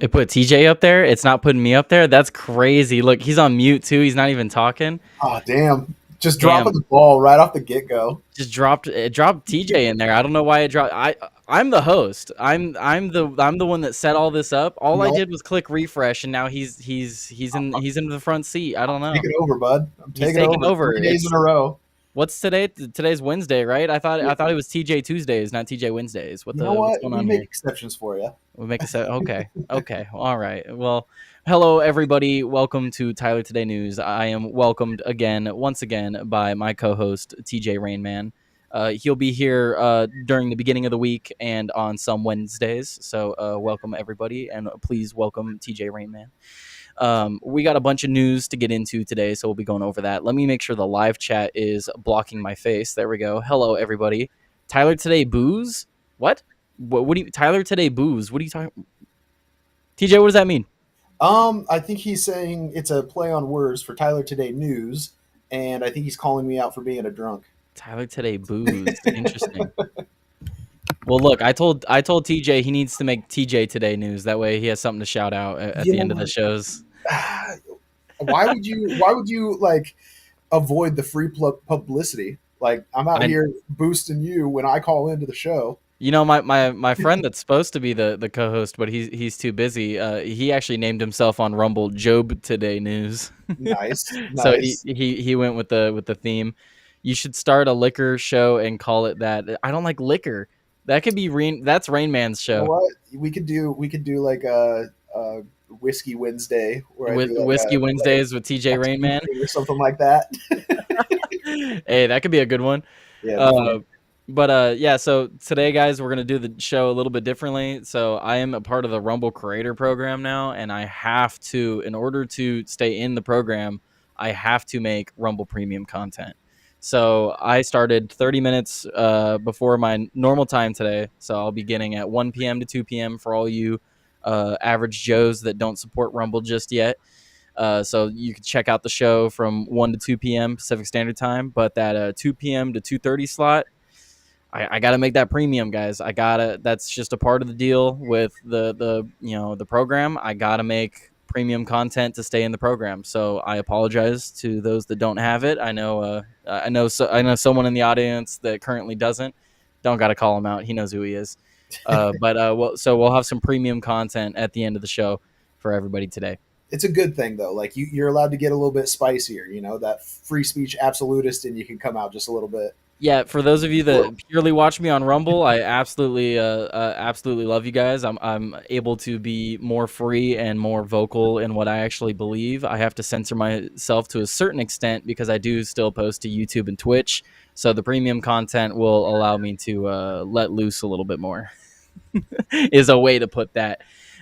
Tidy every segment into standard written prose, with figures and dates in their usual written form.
It put TJ up there. It's not putting me up there. That's crazy. Look, he's on mute too. He's not even talking. Oh, damn. Just dropping the ball right off the get-go. Just dropped TJ in there. I don't know why it dropped. I'm the host. I'm the one that set all this up. All I did was click refresh, and now he's in the front seat. I don't know. Take it over, bud. I'm taking over. 3 days in a row. What's today? Today's Wednesday, right? I thought it was TJ Tuesdays, not TJ Wednesdays. What's going on? We make exceptions for you. We make okay. All right. Well, hello everybody. Welcome to Tyler Today News. I am welcomed once again by my co-host TJ Rainman. He'll be here during the beginning of the week and on some Wednesdays. So welcome everybody, and please welcome TJ Rainman. We got a bunch of news to get into today, so we'll be going over that. Let me make sure the live chat is blocking my face. There we go. Hello, everybody. Tyler Today Booze? What do you... Tyler Today Booze? What are you talking... TJ, what does that mean? I think he's saying it's a play on words for Tyler Today News, and I think he's calling me out for being a drunk. Tyler Today Booze. Interesting. Well, look, I told TJ he needs to make TJ Today News. That way he has something to shout out at the end of the shows. Why would you like avoid the free publicity? Like, I'm out here boosting you when I call into the show. You know, my friend that's supposed to be the co-host, but he's too busy. He actually named himself on Rumble Job Today News. Nice. So he went with the theme. You should start a liquor show and call it that. I don't like liquor. That could be that's Rain Man's show. You know what? We could do like a Whiskey Wednesday, Whiskey Wednesdays with TJ Rain Man or something like that. Hey, that could be a good one. Yeah. Yeah. So today, guys, we're gonna do the show a little bit differently. So I am a part of the Rumble Creator Program now, and I have to, in order to stay in the program, I have to make Rumble Premium content. So I started 30 minutes before my normal time today. So I'll be getting at 1 p.m. to 2 p.m. for all you average Joes that don't support Rumble just yet. So you can check out the show from 1 to 2 p.m. Pacific Standard Time. But that 2 p.m. to 2:30 slot, I got to make that premium, guys. That's just a part of the deal with the program. I got to make premium content to stay in the program. So I apologize to those that don't have it. I know someone in the audience that currently doesn't. Don't got to call him out. He knows who he is. So we'll have some premium content at the end of the show for everybody today. it's a good thing though. Like you're allowed to get a little bit spicier. You know, that free speech absolutist, and you can come out just a little bit. Yeah, for those of you that purely watch me on Rumble, I absolutely love you guys. I'm able to be more free and more vocal in what I actually believe. I have to censor myself to a certain extent because I do still post to YouTube and Twitch. So the premium content will allow me to let loose a little bit more. Is a way to put that.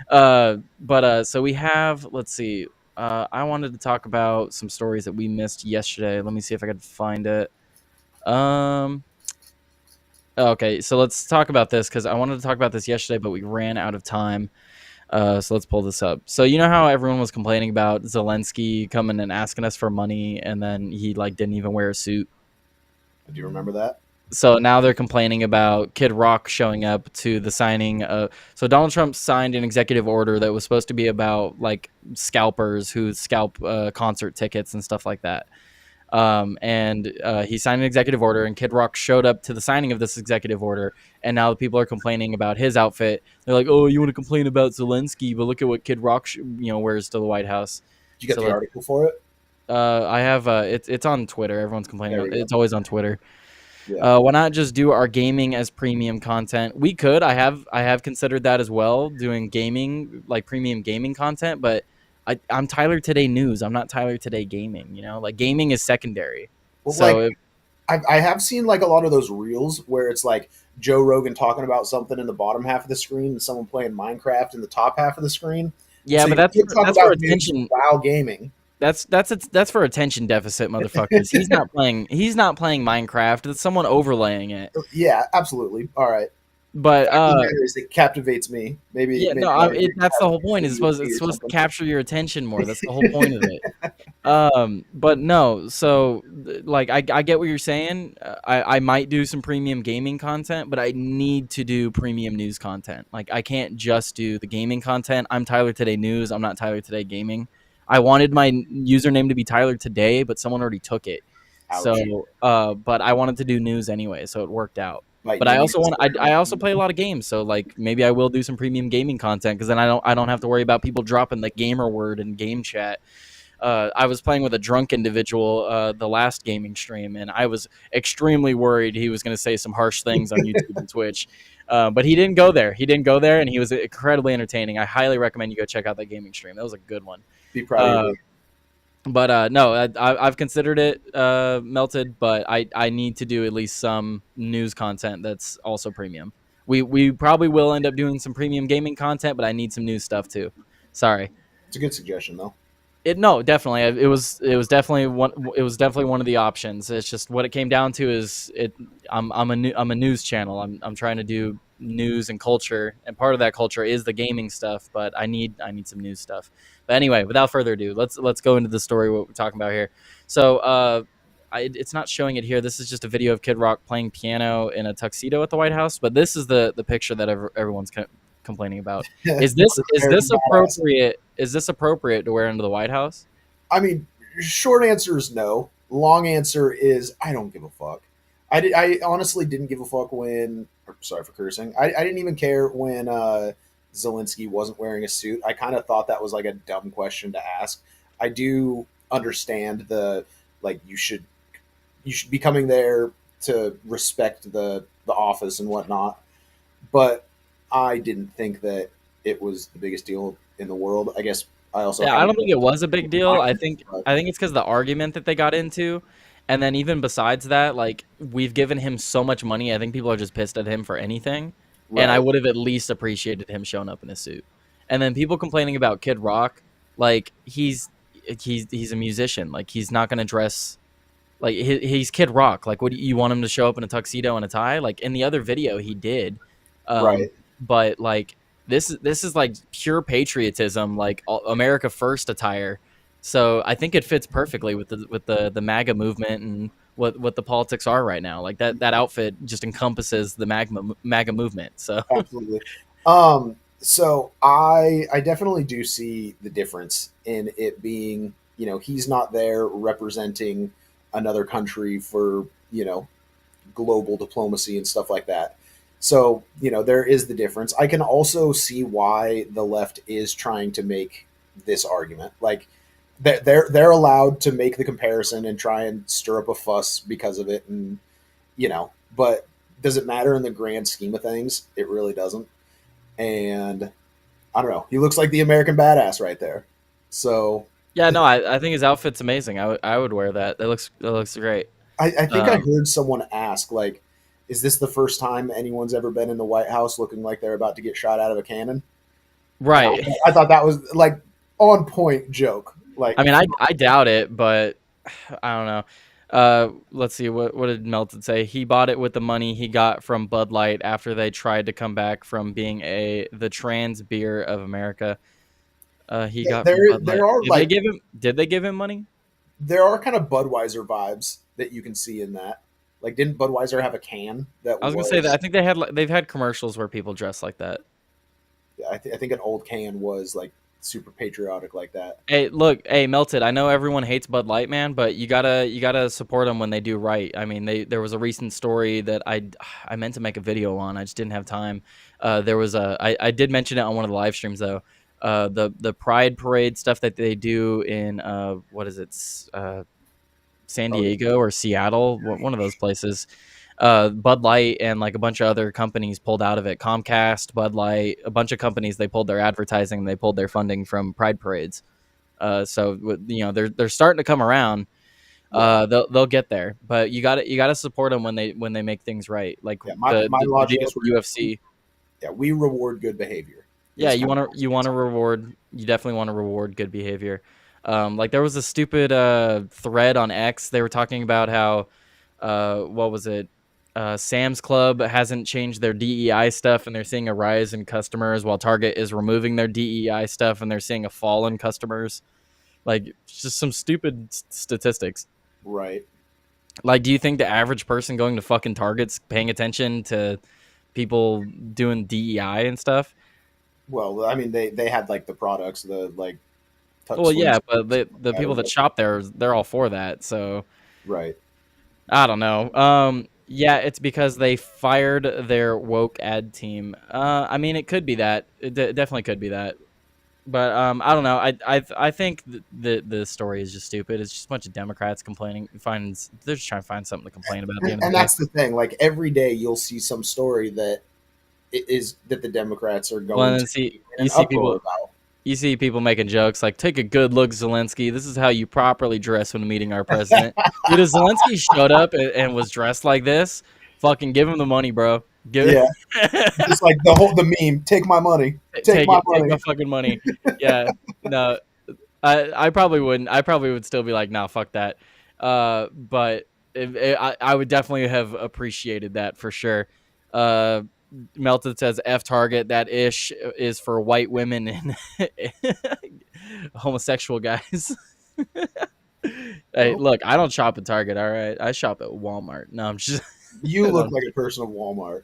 But so we have. Let's see. I wanted to talk about some stories that we missed yesterday. Let me see if I could find it. Um. Okay, so let's talk about this because I wanted to talk about this yesterday, but we ran out of time. So let's pull this up. So you know how everyone was complaining about Zelensky coming and asking us for money, and then he like didn't even wear a suit. Do you remember that? So now they're complaining about Kid Rock showing up to the signing. So Donald Trump signed an executive order that was supposed to be about like scalpers who scalp concert tickets and stuff like that. And he signed an executive order, and Kid Rock showed up to the signing of this executive order, and now people are complaining about his outfit. They're like, "Oh, you want to complain about Zelensky, but look at what Kid Rock, wears to the White House." Did you get So the like, article for it? I have it's on Twitter. Everyone's complaining There about we it. go. It's always on Twitter. Yeah. Why not just do our gaming as premium content? We could. I have considered that as well, doing gaming like premium gaming content, but I'm Tyler Today News. I'm not Tyler Today Gaming. Like gaming is secondary. Well, So like I have seen like a lot of those reels where it's like Joe Rogan talking about something in the bottom half of the screen and someone playing Minecraft in the top half of the screen. And yeah, so but you can't talk that's for about news attention. while gaming. That's for attention deficit motherfuckers. He's not playing. He's not playing Minecraft. It's someone overlaying it. Yeah, absolutely. All right. But Fact of the matter is, it captivates me. yeah, Maybe no, that'll get that's the whole point. ADHD It's or supposed to something. capture your attention more. That's the whole point of it. But no, so like I get what you're saying. I might do some premium gaming content, but I need to do premium news content. Like I can't just do the gaming content. I'm Tyler Today News. I'm not Tyler Today Gaming. I wanted my username to be Tyler Today, but someone already took it. Ouch. So, but I wanted to do news anyway, so it worked out. But Biting I the also needles. I also play a lot of games, so like maybe I will do some premium gaming content because then I don't have to worry about people dropping the gamer word in game chat. I was playing with a drunk individual the last gaming stream, and I was extremely worried he was going to say some harsh things on YouTube and Twitch. But he didn't go there. He didn't go there, and he was incredibly entertaining. I highly recommend you go check out that gaming stream. That was a good one. Be proud of your Uh, baby. but no, I've considered it melted, but I need to do at least some news content that's also premium. We probably will end up doing some premium gaming content, but I need some news stuff too. Sorry. It's a good suggestion, though. No, definitely. It was definitely one of the options. It's just what it came down to is it. I'm a news channel. I'm trying to do news and culture, and part of that culture is the gaming stuff. But I need some news stuff. But anyway, without further ado, let's go into the story what we're talking about here. So it's not showing it here. This is just a video of Kid Rock playing piano in a tuxedo at the White House. But this is the picture that everyone's complaining about. Is this is this appropriate? Is this appropriate to wear into the White House? I mean, short answer is no. Long answer is I don't give a fuck. I honestly didn't give a fuck when. Sorry for cursing. I didn't even care when Zelensky wasn't wearing a suit. I kind of thought that was like a dumb question to ask. I do understand the like you should be coming there to respect the office and whatnot, but I didn't think that it was the biggest deal in the world. I guess I also Yeah, I haven't don't think it was a big deal. I think but I think it's because the argument that they got into, and then even besides that, like we've given him so much money. I think people are just pissed at him for anything, and I right, would have at least appreciated him showing up in a suit. And then people complaining about Kid Rock, like he's a musician. Like he's not gonna dress like he's Kid Rock. Like, what do you want him to show up in a tuxedo and a tie? Like in the other video, he did. right, But like this is like pure patriotism, like America First attire. So I think it fits perfectly with the MAGA movement and what the politics are right now. Like that outfit just encompasses the MAGA movement. So absolutely. So I definitely do see the difference in it being, he's not there representing another country for, global diplomacy and stuff like that. So, there is the difference. I can also see why the left is trying to make this argument. Like they're allowed to make the comparison and try and stir up a fuss because of it, and but does it matter in the grand scheme of things? It really doesn't. And I don't know. He looks like the American badass right there. So Yeah, no, I think his outfit's amazing. I would wear that. That looks great. I think I Um, heard someone ask, like, is this the first time anyone's ever been in the White House looking like they're about to get shot out of a cannon? And right. I thought that was like on point joke. I Like, mean, I doubt it, but I don't know. Let's see. What did Melton say? He bought it with the money he got from Bud Light after they tried to come back from being the trans beer of America. He yeah, got from Bud Light. there are Did they like give him? Did they give him money? there are kind of Budweiser vibes that you can see in that. Like, didn't Budweiser have a can that I was gonna say that. I was? think they've had commercials where people dress like that. I think an old can was like super patriotic like that. Hey, look, hey, Melted. I know everyone hates Bud Light, man, but you gotta support them when they do right. I mean, there was a recent story that I meant to make a video on. I just didn't have time. I did mention it on one of the live streams though. The Pride Parade stuff that they do in what is it, San Oh yeah, Diego or Seattle, one of those places. Bud Light and like a bunch of other companies pulled out of it. Comcast, Bud Light, a bunch of companies, they pulled their advertising, they pulled their funding from Pride Parades. So they're starting to come around. yeah, They'll get there, but you gotta support them when they make things right. Like yeah. the My deal logic with is the UFC. yeah, we reward good behavior. Yeah, Is you kind want of to you want to reward. You definitely want to reward good behavior. Like there was a stupid thread on X. They were talking about how what was it? Sam's Club hasn't changed their DEI stuff, and they're seeing a rise in customers, while Target is removing their DEI stuff, and they're seeing a fall in customers. Like just some stupid statistics. right. Like, do you think the average person going to fucking Target's paying attention to people doing DEI and stuff? Well, I mean, they had like the products, the like tuck Well, yeah, sleeves, but stuff like the that, or people that whatever. shop there, they're all for that. So Right. I don't know. Yeah, it's because they fired their woke ad team. I mean, it could be that. It definitely could be that. But I don't know. I think the story is just stupid. It's just a bunch of Democrats complaining. They're just trying to find something to complain about at the end of And the day. that's the thing. Like every day, you'll see some story that is that the Democrats are Well, going and to then see be in you an see uproar people about. you see people making jokes like, "Take a good look, Zelensky. This is how you properly dress when meeting our president." Dude, if Zelensky showed up and was dressed like this, fucking give him the money, bro. Give Yeah, just like the meme. Take my money. Take take my it, take my money. fucking money. Yeah, no, I probably wouldn't. I probably would still be like, "Nah, fuck that." But I would definitely have appreciated that for sure. Uh, Melted says F Target. That ish is for white women and homosexual guys. Hey, Well, look, I don't shop at Target. All right, I shop at Walmart. No, I'm just. you No, look I'm like a kidding. person of Walmart.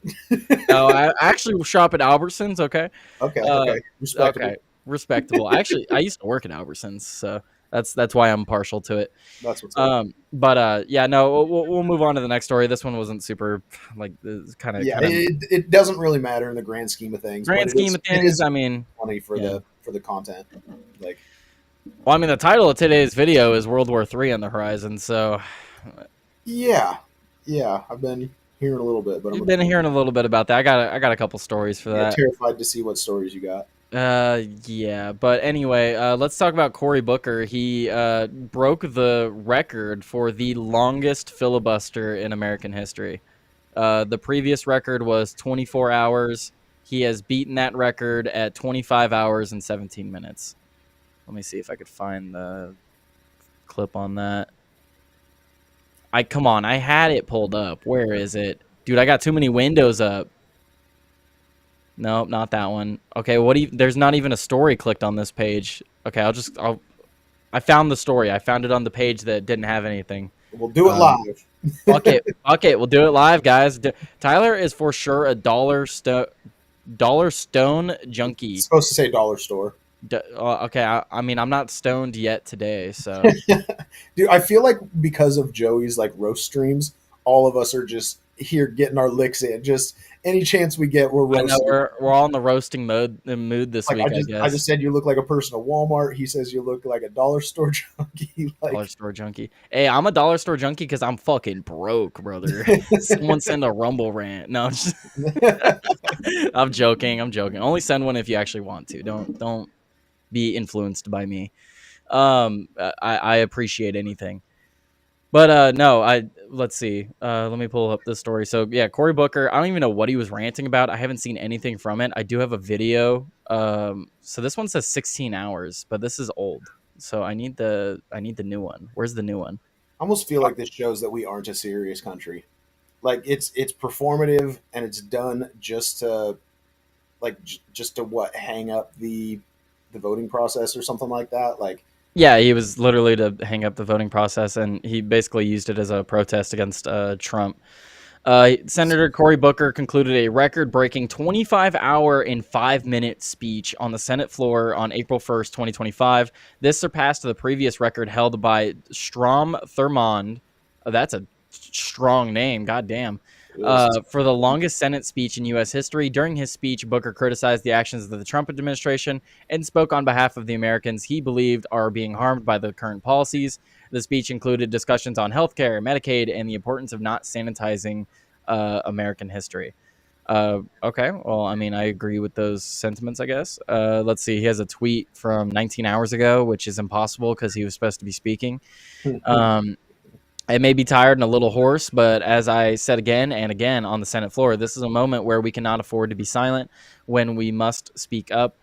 No, I actually shop at Albertsons. Okay, Okay, uh, okay, respectable. okay, respectable. Actually, I used to work at Albertsons, so that's why I'm partial to it. That's what's up. But yeah, no, we'll move on to the next story. This one wasn't super like kind of Yeah, kind of it doesn't really matter in the grand scheme of things, but grand scheme of it things. is I mean, funny yeah. for the content. Like, Well, I mean, the title of today's video is World War III on the horizon. So yeah, yeah, I've been hearing a little bit, but you've been hearing a little bit about that. I got a couple stories for yeah, that. terrified to see what stories you got. Yeah, but anyway, let's talk about Cory Booker. He broke the record for the longest filibuster in American history. The previous record was 24 hours. He has beaten that record at 25 hours and 17 minutes. Let me see if I could find the clip on that. Come on, I had it pulled up. Where is it? Dude, I got too many windows up. Nope, not that one. Okay, there's not even a story clicked on this page. Okay, I found the story. I found it on the page that didn't have anything. We'll do it Um, live. Fuck it. Fuck it. We'll do it live, guys. Tyler is for sure a dollar stone It's junkie. supposed to say dollar store. Okay, I mean, I'm not stoned yet today, so Dude, I feel like because of Joey's like roast streams, all of us are just here getting our licks in. Just any chance we get, we're I know roasting. we're all in the roasting mood this Like week, I I just guess. said you look like a person at Walmart. He says you look like a dollar store junkie. Dollar Like store junkie. Hey, I'm a dollar store junkie because I'm fucking broke, brother. Someone send a Rumble rant. No, I'm joking. I'm joking. Only send one if you actually want to. Don't be influenced by me. I appreciate anything. But no, I let's see. Let me pull up this story. So yeah, Cory Booker. I don't even know what he was ranting about. I haven't seen anything from it. I do have a video. So this one says 16 hours, but this is old. So I need the new one. Where's the new one? I almost feel like this shows that we aren't a serious country. Like it's performative and it's done just to just to what hang up the voting process or something like that. Like Yeah, he was literally to hang up the voting process, and he basically used it as a protest against Trump. Senator Cory Booker concluded a record-breaking 25-hour and 5-minute speech on the Senate floor on April 1st, 2025. This surpassed the previous record held by Strom Thurmond. That's a strong name, goddamn. For the longest Senate speech in U.S. history. During his speech, Booker criticized the actions of the Trump administration and spoke on behalf of the Americans he believed are being harmed by the current policies. The speech included discussions on healthcare, Medicaid, and the importance of not sanitizing American history. Okay, well, I mean, I agree with those sentiments, I guess. Let's see. He has a tweet from 19 hours ago, which is impossible because he was supposed to be speaking. Um, I may be tired and a little hoarse, but as I said again and again on the Senate floor, this is a moment where we cannot afford to be silent when we must speak up.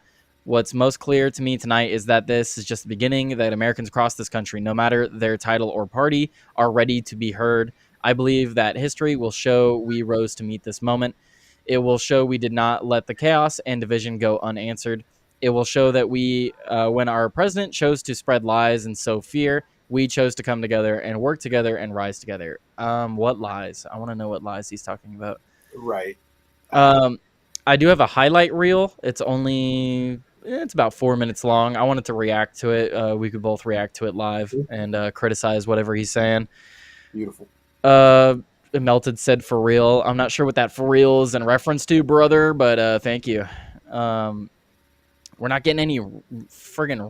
What's most clear to me tonight is that this is just the beginning, that Americans across this country, no matter their title or party, are ready to be heard. I believe that history will show we rose to meet this moment. It will show we did not let the chaos and division go unanswered. It will show that when our president chose to spread lies and sow fear, we chose to come together and work together and rise together. What lies? I want to know what lies he's talking about. right. Um, I do have a highlight reel. It's about 4 minutes long. I wanted to react to it. We could both react to it live and criticize whatever he's saying. Beautiful. Melted said for real. I'm not sure what that for real is in reference to, brother, but thank you. We're not getting any friggin'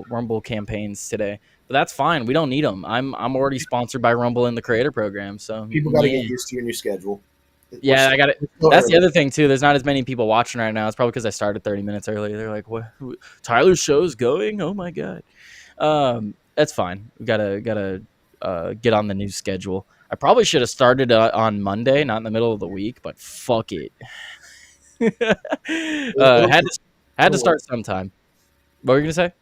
Rumble campaigns today, but that's fine. We don't need them. I'm already sponsored by Rumble in the creator program, so People got to get used to your new schedule. Yeah, I got it. That's the other thing too. There's not as many people watching right now. It's probably because I started 30 minutes early. They're like, "What? Tyler's show's going? Oh my god!" That's fine. We gotta get on the new schedule. I probably should have started on Monday, not in the middle of the week, but fuck it. Had to start sometime. What were you gonna say?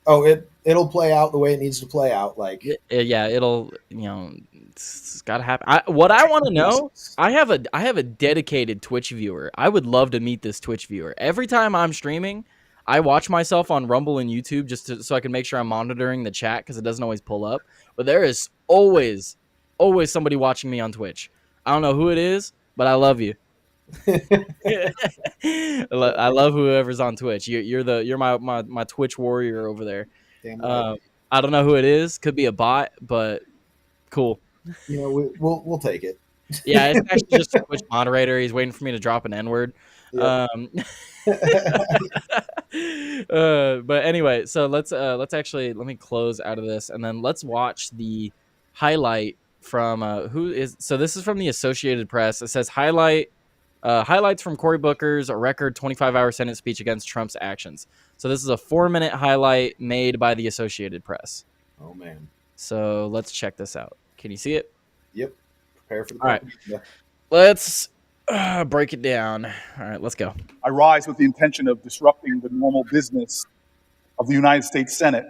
Oh, it'll play out the way it needs to play out. Like Yeah, it'll it's gotta happen. What I want to know, I have a dedicated Twitch viewer. I would love to meet this Twitch viewer. Every time I'm streaming, I watch myself on Rumble and YouTube so I can make sure I'm monitoring the chat because it doesn't always pull up. But there is always somebody watching me on Twitch. I don't know who it is, but I love you. I love whoever's on Twitch. You're my Twitch warrior over there. Damn right. I don't know who it is. Could be a bot, but cool. We'll take it. Yeah, it's actually just a Twitch moderator. He's waiting for me to drop an N-word. Yep. But anyway, so let's actually let me close out of this and then let's watch the highlight from so this is from the Associated Press. It says highlights from Cory Booker's record 25-hour Senate speech against Trump's actions. So this is a 4-minute highlight made by the Associated Press. Oh man. So let's check this out. Can you see it? Yep. Prepare for the All right. Let's break it down. All right, let's go. I rise with the intention of disrupting the normal business of the United States Senate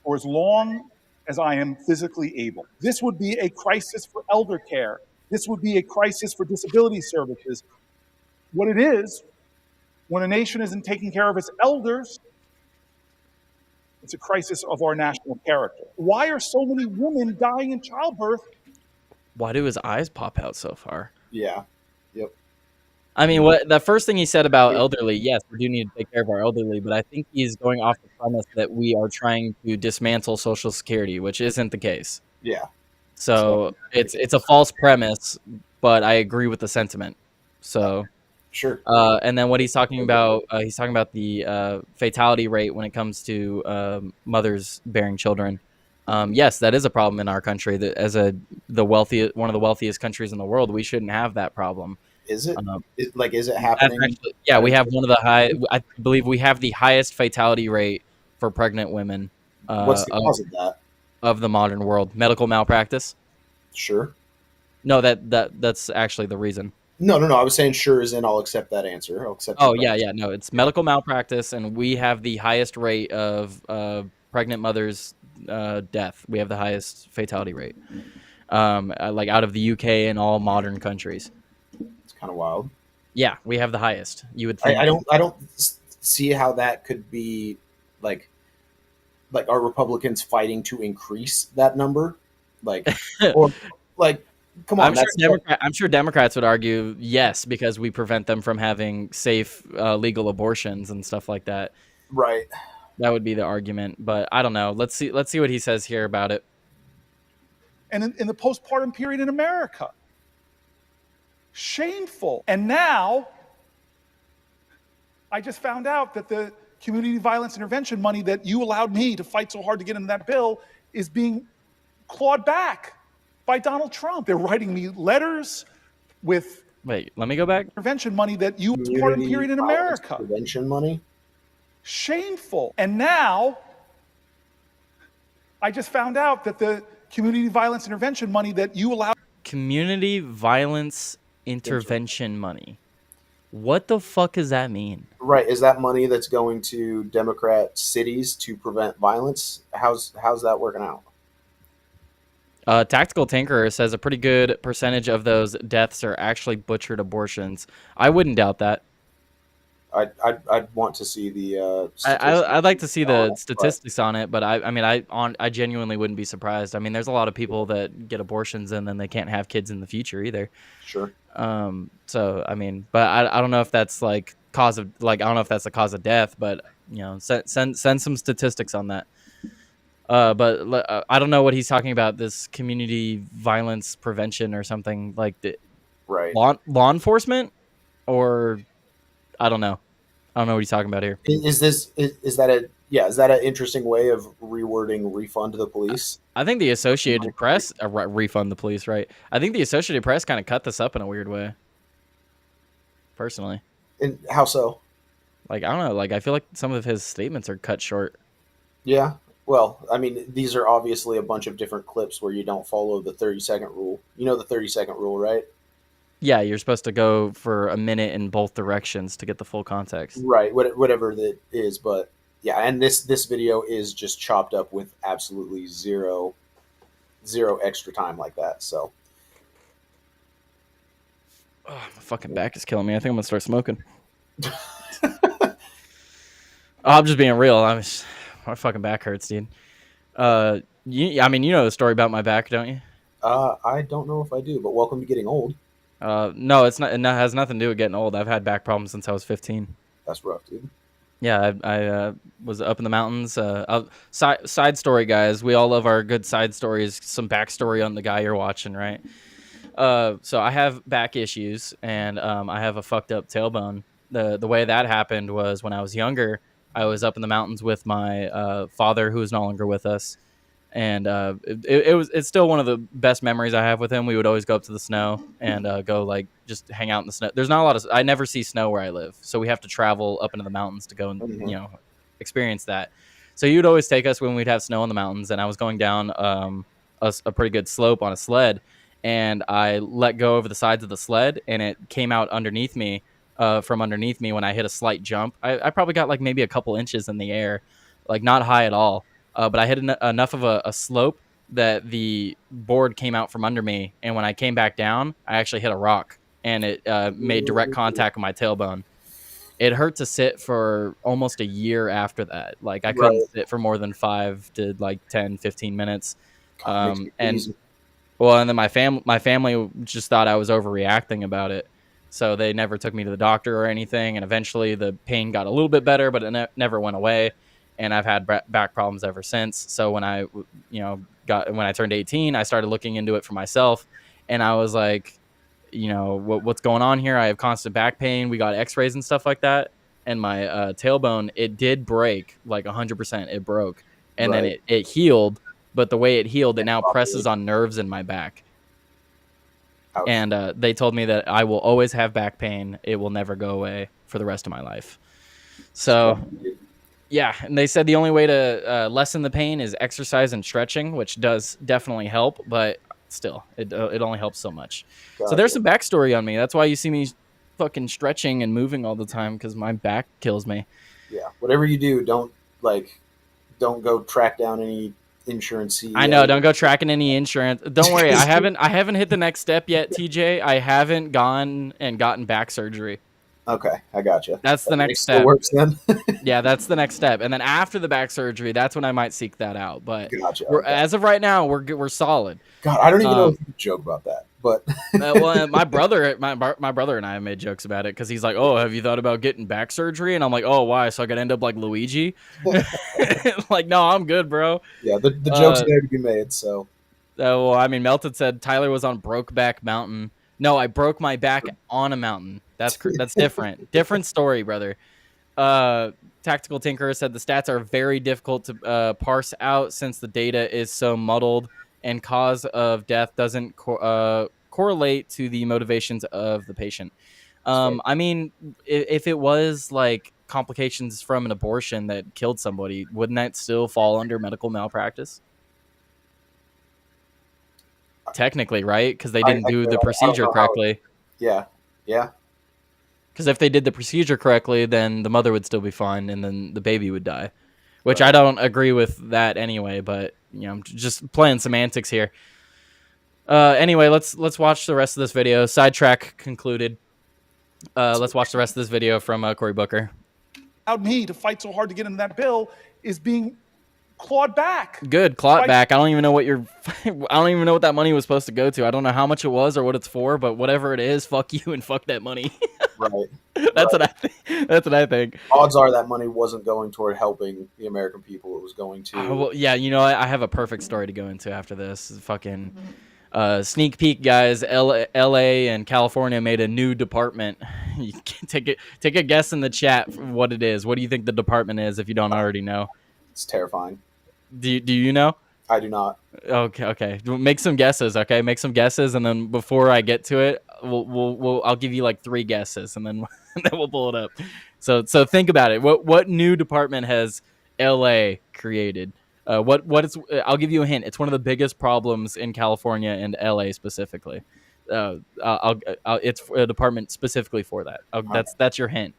for as long as I am physically able. This would be a crisis for elder care. This would be a crisis for disability services. What it is, when a nation isn't taking care of its elders, it's a crisis of our national character. Why are so many women dying in childbirth? Why do his eyes pop out so far? Yeah. Yep. I mean, the first thing he said about elderly, yes, we do need to take care of our elderly, but I think he's going off the premise that we are trying to dismantle Social Security, which isn't the case. Yeah. So it's a false premise, but I agree with the sentiment. So Sure. and then what he's talking about the fatality rate when it comes to mothers bearing children. Yes, that is a problem in our country. That as one of the wealthiest countries in the world, we shouldn't have that problem. Is it? Um, Is it that's happening? actually, yeah, we have one of the high. I believe we have the highest fatality rate for pregnant women What's the cause of that? of the modern world. Medical malpractice. Sure. No, that's actually the reason. No, no, no. I was saying sure as in I'll accept that answer. I'll accept your Oh yeah, premise. yeah. No, it's medical malpractice, and we have the highest rate of pregnant mothers' death. We have the highest fatality rate, like out of the UK and all modern countries. It's kind of wild. Yeah, we have the highest. You would think. I don't see how that could be like are Republicans fighting to increase that number? Like or like come on, I'm sure Democrats would argue yes because we prevent them from having safe legal abortions and stuff like that. right. That would be the argument, but I don't know. Let's see what he says here about it. And in the postpartum period in America. Shameful. And now, I just found out that the community violence intervention money that you allowed me to fight so hard to get into that bill is being clawed back by Donald Trump. They're writing me letters with Wait, let me go back. intervention money that you Community postpartum period in violence America. prevention money. Shameful. And now, I just found out that the community violence intervention money that you allowed. Community violence intervention money. What the fuck does that mean? Right. Is that money that's going to Democrat cities to prevent violence? How's that working out? Tactical Tinkerer says a pretty good percentage of those deaths are actually butchered abortions. I wouldn't doubt that. I'd want to see the. I'd like to see the but- statistics on it, but I genuinely wouldn't be surprised. I mean, there's a lot of people that get abortions and then they can't have kids in the future either. Sure. So I mean, but I don't know if that's like I don't know if that's the cause of death, but you know, send some statistics on that. But I don't know what he's talking about. This community violence prevention or something like Right. law enforcement, or I don't know. I don't know what he's talking about here. Is that an interesting way of rewording refund to the police? I think the Associated Press refund the police, right? I think the Associated Press kind of cut this up in a weird way. Personally, And how so? like I don't know, like I feel like some of his statements are cut short. Yeah. Well, I mean, these are obviously a bunch of different clips where you don't follow the 30-second rule. You know the 30-second rule, right? Yeah, you're supposed to go for a minute in both directions to get the full context. Right. Whatever that is, but yeah, and this video is just chopped up with absolutely zero extra time like that. So Oh, my fucking back is killing me. I think I'm gonna start smoking. I'm just being real. My fucking back hurts, dude. I mean, you know the story about my back, don't you? I don't know if I do, but welcome to getting old. No, it's not. It has nothing to do with getting old. I've had back problems since I was 15. That's rough, dude. Yeah, I was up in the mountains. Side story, guys. We all love our good side stories. Some backstory on the guy you're watching, right? So I have back issues, and I have a fucked up tailbone. The way that happened was when I was younger. I was up in the mountains with my father, who is no longer with us, and it's still one of the best memories I have with him. We would always go up to the snow and go like just hang out in the snow. There's not a lot of I never see snow where I live, so we have to travel up into the mountains to go and experience that. So he would always take us when we'd have snow in the mountains, and I was going down a pretty good slope on a sled, and I let go over the sides of the sled, and it came out underneath me. From underneath me when I hit a slight jump. I probably got like maybe a couple inches in the air, like not high at all. But I hit enough of a slope that the board came out from under me. And when I came back down, I actually hit a rock and it made direct contact with my tailbone. It hurt to sit for almost a year after that. Like I couldn't sit for more than 5 to like 10, 15 minutes. And then my family just thought I was overreacting about it. So they never took me to the doctor or anything. And eventually the pain got a little bit better, but it never went away. and I've had back problems ever since. So when I, when I turned 18, I started looking into it for myself, and I was like, what's going on here? I have constant back pain. We got X-rays and stuff like that, and my tailbone, it did break like 100%. It broke, and then Right. it healed. But the way it healed, it now presses Probably. on nerves in my back. Ouch. And they told me that I will always have back pain. It will never go away for the rest of my life. So, yeah. And they said the only way to lessen the pain is exercise and stretching, which does definitely help. But still, it only helps so much. Gotcha. So there's some backstory on me. That's why you see me fucking stretching and moving all the time, because my back kills me. Yeah. Whatever you do, don't go track down any insurance. I know. Don't go tracking any insurance. Don't worry. I haven't hit the next step yet, TJ. I haven't gone and gotten back surgery. Okay, I gotcha. That's the next step. Still works then. Yeah, that's the next step. And then after the back surgery, that's when I might seek that out. But Gotcha. as of right now, we're solid. God, I don't even know if you can joke about that, but well, my brother and I have made jokes about it, because he's like, "Oh, have you thought about getting back surgery?" And I'm like, "Oh, why? So I could end up like Luigi?" Like, no, I'm good, bro. Yeah, the joke's there to be made. So, well, I mean, Melton said Tyler was on Brokeback Mountain. No, I broke my back on a mountain. That's different. Different story, brother. Tactical Tinkerer said the stats are very difficult to parse out, since the data is so muddled and cause of death doesn't correlate to the motivations of the patient. I mean, if it was like complications from an abortion that killed somebody, wouldn't that still fall under medical malpractice? Technically, right? Because they didn't do the procedure correctly. Yeah. Because if they did the procedure correctly, then the mother would still be fine, and then the baby would die. Which I don't agree with that anyway, but I'm just playing semantics here. Anyway, let's watch the rest of this video. Sidetrack concluded. Let's watch the rest of this video from Cory Booker. Allowed me to fight so hard to get into that bill is being clawed back. Good, clawed back. I don't even know what that money was supposed to go to. I don't know how much it was or what it's for, but whatever it is, fuck you and fuck that money. Right. That's what I think. Odds are that money wasn't going toward helping the American people. It was going to. Well, yeah, I have a perfect story to go into after this. Fucking sneak peek, guys. L.A. and California made a new department. You can take a guess in the chat what it is. What do you think the department is, if you don't already know? It's terrifying. Do you know? I do not. Okay. Make some guesses. Okay, make some guesses, and then before I get to it, I'll give you like 3 guesses, and then we'll pull it up. So think about it. What new department has LA created? I'll give you a hint. It's one of the biggest problems in California and LA specifically. It's a department specifically for that. That's your hint.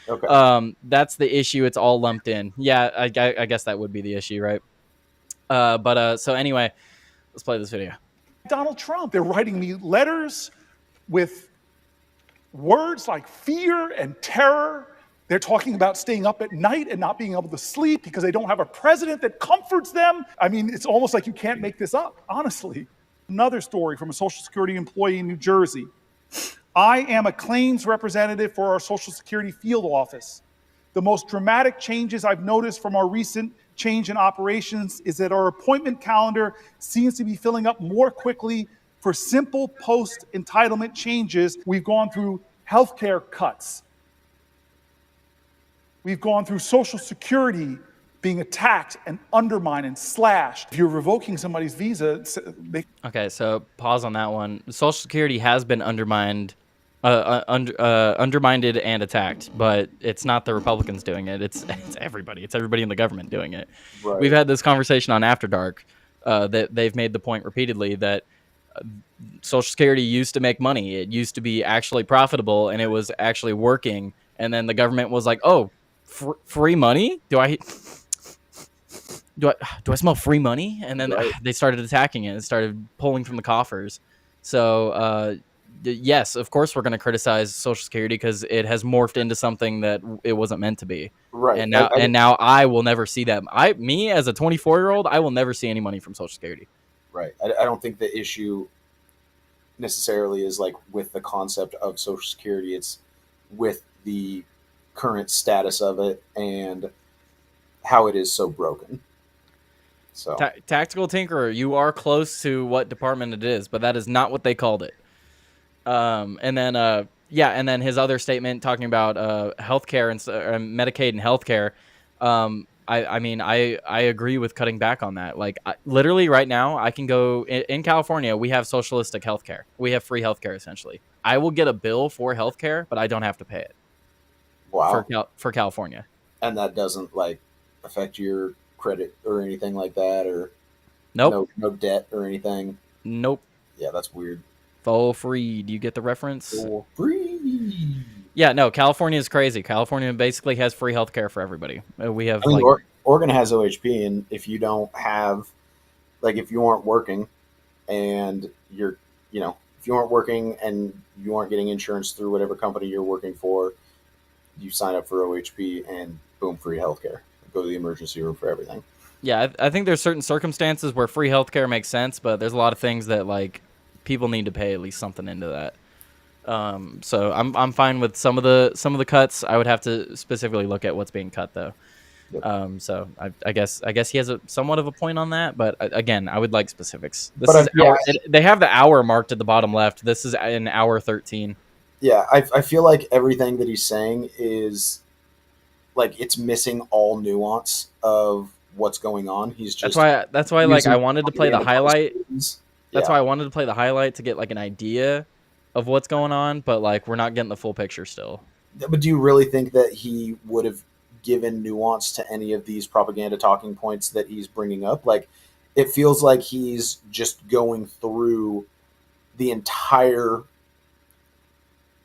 Okay. That's the issue. It's all lumped in. Yeah, I guess that would be the issue, right? So anyway, let's play this video. Donald Trump. They're writing me letters with words like fear and terror. They're talking about staying up at night and not being able to sleep because they don't have a president that comforts them. I mean, it's almost like you can't make this up, honestly. Another story from a Social Security employee in New Jersey. I am a claims representative for our Social Security field office. The most dramatic changes I've noticed from our recent change in operations is that our appointment calendar seems to be filling up more quickly for simple post-entitlement changes. We've gone through healthcare cuts. We've gone through Social Security being attacked and undermined and slashed. If you're revoking somebody's visa, Okay, so pause on that one. Social Security has been undermined and attacked, but it's not the Republicans doing it. It's everybody. It's everybody in the government doing it. Right. We've had this conversation on After Dark. That they've made the point repeatedly that Social Security used to make money. It used to be actually profitable, and it was actually working. And then the government was like, "Oh, free money? Do I smell free money?" And then they started attacking it and started pulling from the coffers. So yes, of course we're going to criticize Social Security because it has morphed into something that it wasn't meant to be. Right. And now I will never see that. Me as a 24-year-old, I will never see any money from Social Security. Right. I don't think the issue necessarily is like with the concept of Social Security. It's with the current status of it and how it is so broken. So Tactical Tinkerer, you are close to what department it is, but that is not what they called it. And then his other statement talking about healthcare and Medicaid and healthcare. I agree with cutting back on that. Like literally right now, I can go in California. We have socialistic healthcare. We have free healthcare essentially. I will get a bill for healthcare, but I don't have to pay it. wow. For California. And that doesn't like affect your credit or anything like that, or Nope. no debt or anything. Nope. Yeah, that's weird. For free. Do you get the reference? For free. Yeah, no, California is crazy. California basically has free healthcare for everybody. We have Oregon has OHP, and if you don't have, like, if you aren't working and you're, if you aren't working and you aren't getting insurance through whatever company you're working for, you sign up for OHP and boom, free healthcare. Go to the emergency room for everything. Yeah, I think there's certain circumstances where free healthcare makes sense, but there's a lot of things that like people need to pay at least something into that. So I'm fine with some of the cuts. I would have to specifically look at what's being cut though. Yep. So I guess he has somewhat of a point on that, but again, I would like specifics. They have the hour marked at the bottom left. This is an hour 13. Yeah, I feel like everything that he's saying is like it's missing all nuance of what's going on. He's just that's why like I wanted to play the highlight. That's Yeah. why I wanted to play the highlight to get like an idea of what's going on, but like we're not getting the full picture still. But do you really think that he would have given nuance to any of these propaganda talking points that he's bringing up? Like, it feels like he's just going through the entire,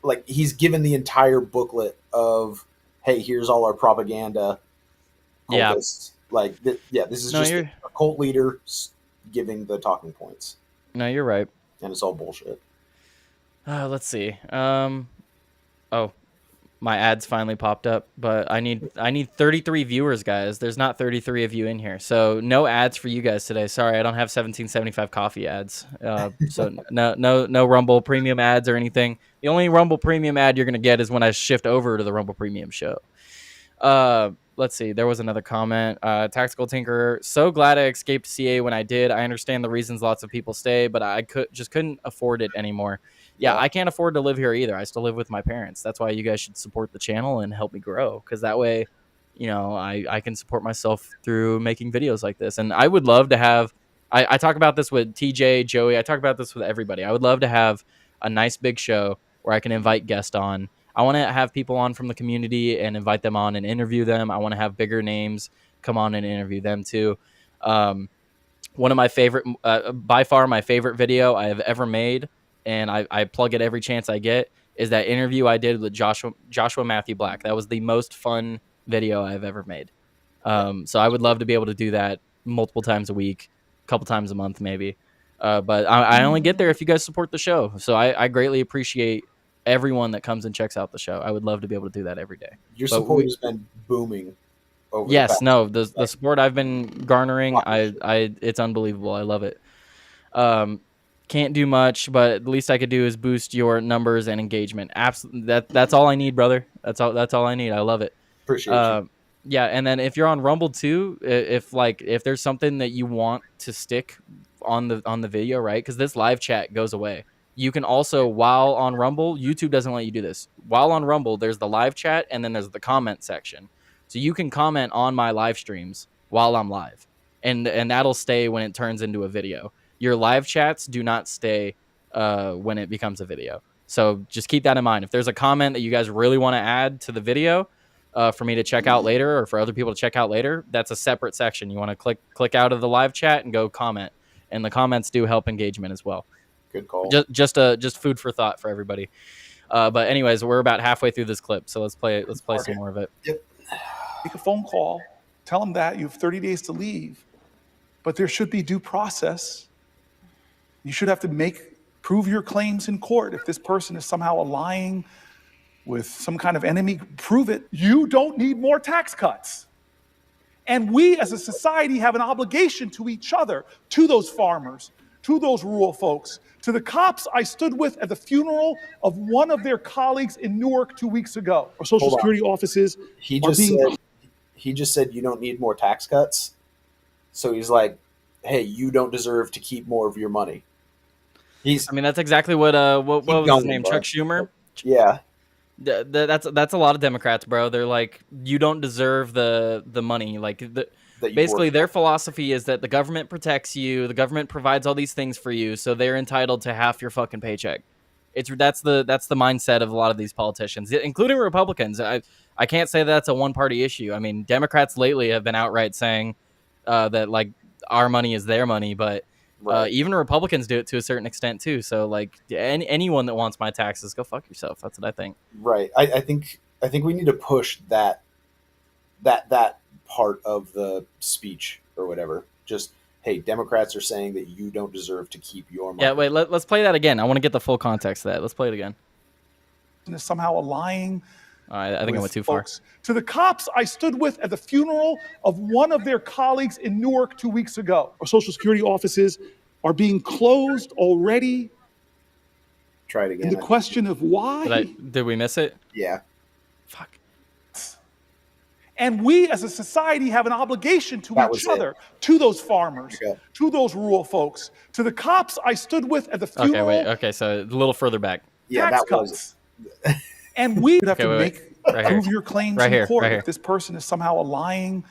like he's given the entire booklet of, hey, here's all our propaganda. Yeah. Like, this is just a cult leader giving the talking points. No, you're right. And it's all bullshit. Let's see. Oh, my ads finally popped up, but I need 33 viewers, guys. There's not 33 of you in here, so no ads for you guys today. Sorry, I don't have 1775 coffee ads. So no Rumble Premium ads or anything. The only Rumble Premium ad you're gonna get is when I shift over to the Rumble Premium show. Let's see. There was another comment. Tactical Tinkerer. So glad I escaped CA when I did. I understand the reasons lots of people stay, but I couldn't afford it anymore. Yeah, I can't afford to live here either. I still live with my parents. That's why you guys should support the channel and help me grow, because that way, I can support myself through making videos like this. And I would love to have. I talk about this with TJ, Joey. I talk about this with everybody. I would love to have a nice big show where I can invite guests on. I want to have people on from the community and invite them on and interview them. I want to have bigger names come on and interview them too. One of my favorite, by far my favorite video I have ever made, and I plug it every chance I get, is that interview I did with Joshua Matthew Black. That was the most fun video I've ever made. So I would love to be able to do that multiple times a week, a couple times a month maybe. But I only get there if you guys support the show. So I greatly appreciate everyone that comes and checks out the show. I would love to be able to do that every day. Your support has been booming. The support I've been garnering, it's unbelievable. I love it. Can't do much, but at least I could do is boost your numbers and engagement. Absolutely, that's all I need, brother. That's all I need. I love it. Appreciate you. Yeah, and then if you're on Rumble too, if there's something that you want to stick on the video, right? Because this live chat goes away. You can also, while on Rumble, YouTube doesn't let you do this. While on Rumble, there's the live chat, and then there's the comment section. So you can comment on my live streams while I'm live, and that'll stay when it turns into a video. Your live chats do not stay when it becomes a video. So just keep that in mind. If there's a comment that you guys really want to add to the video for me to check out later, or for other people to check out later, that's a separate section. You want to click out of the live chat and go comment, and the comments do help engagement as well. Good call. Just food for thought for everybody. But anyways, we're about halfway through this clip, so let's play some more of it. Yep. Make a phone call. Tell them that you have 30 days to leave, but there should be due process. You should have to prove your claims in court. If this person is somehow lying with some kind of enemy, prove it. You don't need more tax cuts. And we as a society have an obligation to each other, to those farmers, to those rural folks, to the cops I stood with at the funeral of one of their colleagues in Newark 2 weeks ago. Our Social Security offices He he just said you don't need more tax cuts. So he's like, hey, you don't deserve to keep more of your money. I mean, that's exactly what what Keep was his going, name? Chuck bud. Schumer. Yeah, That's a lot of Democrats, bro. They're like, you don't deserve the money. Like, that you've basically, worked their for. philosophy is that the government protects you, the government provides all these things for you, so they're entitled to half your fucking paycheck. That's the mindset of a lot of these politicians, including Republicans. I can't say that's a one party issue. I mean, Democrats lately have been outright saying that like our money is their money, but Right. even Republicans do it to a certain extent too. So like anyone that wants my taxes, go fuck yourself. That's what I think. Right. I think we need to push that part of the speech or whatever. Just, hey, Democrats are saying that you don't deserve to keep your money. Yeah, wait. Let's play that again. I want to get the full context of that. Let's play it again. Is somehow lying. All right, I think I went too far. To the cops I stood with at the funeral of one of their colleagues in Newark 2 weeks ago. Our Social Security offices are being closed already. Try it again. And the question of why? Did we miss it? Yeah. Fuck. And we as a society have an obligation to each other, to those farmers, to those rural folks, to the cops I stood with at the funeral. Okay, wait. Okay, so a little further back. Yeah, tax that was cuts. And we have to prove your claims in court. Right here. If this person is somehow lying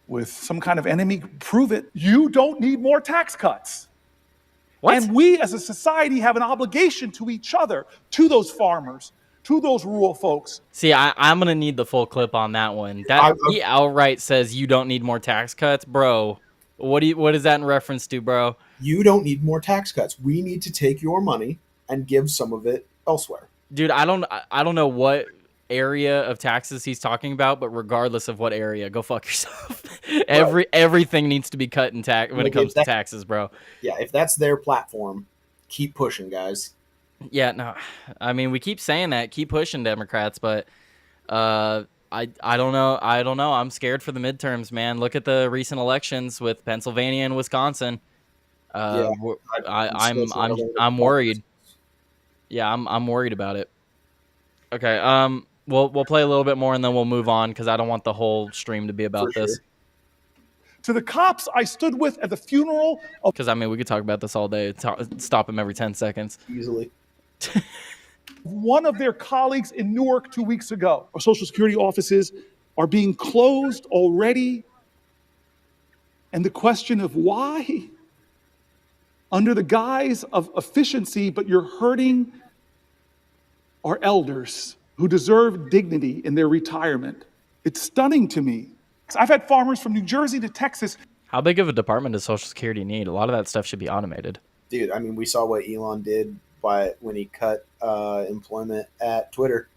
with some kind of enemy, prove it. You don't need more tax cuts. What? And we as a society have an obligation to each other, to those farmers, to those rural folks. See, I'm going to need the full clip on that one. He outright says you don't need more tax cuts. Bro, what is that in reference to, bro? You don't need more tax cuts. We need to take your money and give some of it elsewhere. Dude, I don't know what area of taxes he's talking about, but regardless of what area, go fuck yourself. Everything needs to be cut in tax when it comes to taxes, bro. Yeah, if that's their platform, keep pushing, guys. Yeah, no, I mean, we keep saying that, keep pushing, Democrats, but I don't know. I'm scared for the midterms, man. Look at the recent elections with Pennsylvania and Wisconsin. I'm worried. Yeah, I'm worried about it. Okay, we'll play a little bit more and then we'll move on because I don't want the whole stream to be about this. To the cops I stood with at the funeral of... Because, I mean, we could talk about this all day. Stop him every 10 seconds. Easily. One of their colleagues in Newark 2 weeks ago. Our Social Security offices are being closed already. And the question of why? Under the guise of efficiency, but you're hurting our elders who deserve dignity in their retirement. It's stunning to me. I've had farmers from New Jersey to Texas. How big of a department does Social Security need? A lot of that stuff should be automated. Dude, I mean, we saw what Elon did when he cut employment at Twitter.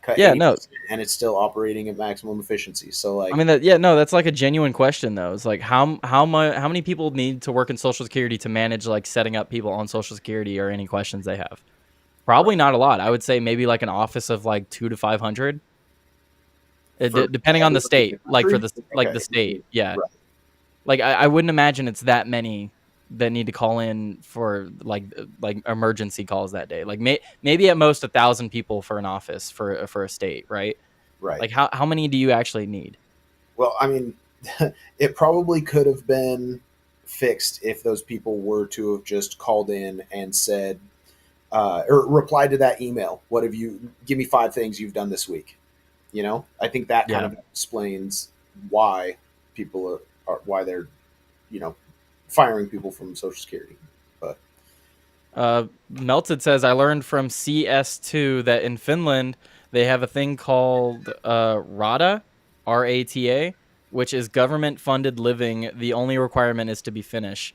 And it's still operating at maximum efficiency. So, like, I mean, that's like a genuine question, though. It's like how many people need to work in Social Security to manage like setting up people on Social Security or any questions they have? Probably not a lot. I would say maybe like an office of like 200 to 500, depending on the state. Like for the the state, yeah. Right. Like I wouldn't imagine it's that many that need to call in for like emergency calls that day. Like maybe at most 1,000 people for an office for a state, right? Right. Like how many do you actually need? Well, I mean, it probably could have been fixed if those people were to have just called in and said, or replied to that email. Give me 5 things you've done this week. You know, I think that kind of explains why people why they're, firing people from Social Security. But Melted says, I learned from CS2 that in Finland they have a thing called RATA, RATA, which is government-funded living. The only requirement is to be Finnish.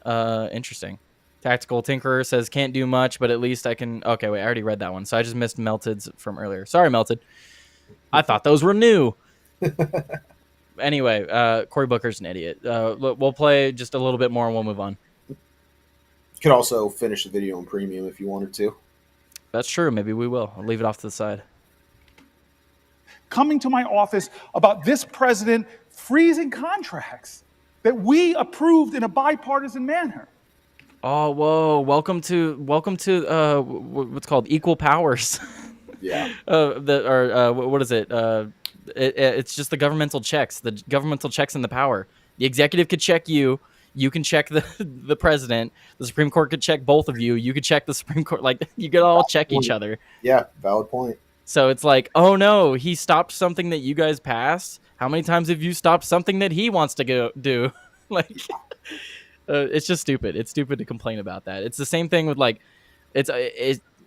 Interesting. Tactical Tinkerer says, can't do much, but at least I can... Okay, wait, I already read that one, so I just missed Melted's from earlier. Sorry, Melted. I thought those were new. Anyway, Cory Booker's an idiot. We'll play just a little bit more and we'll move on. You could also finish the video in premium if you wanted to. That's true. Maybe we will. I'll leave it off to the side. Coming to my office about this president freezing contracts that we approved in a bipartisan manner. Oh, whoa. Welcome to what's called equal powers. Yeah. What is it? It's just the governmental checks, and the power. The executive could check you. You can check the the president. The Supreme Court could check both of you. You could check the Supreme Court. Like you could all check each Point. other. Yeah, valid point. So it's like, oh no, he stopped something that you guys passed. How many times have you stopped something that he wants to go do? Like, it's just stupid. It's stupid to complain about that. It's the same thing with like, it's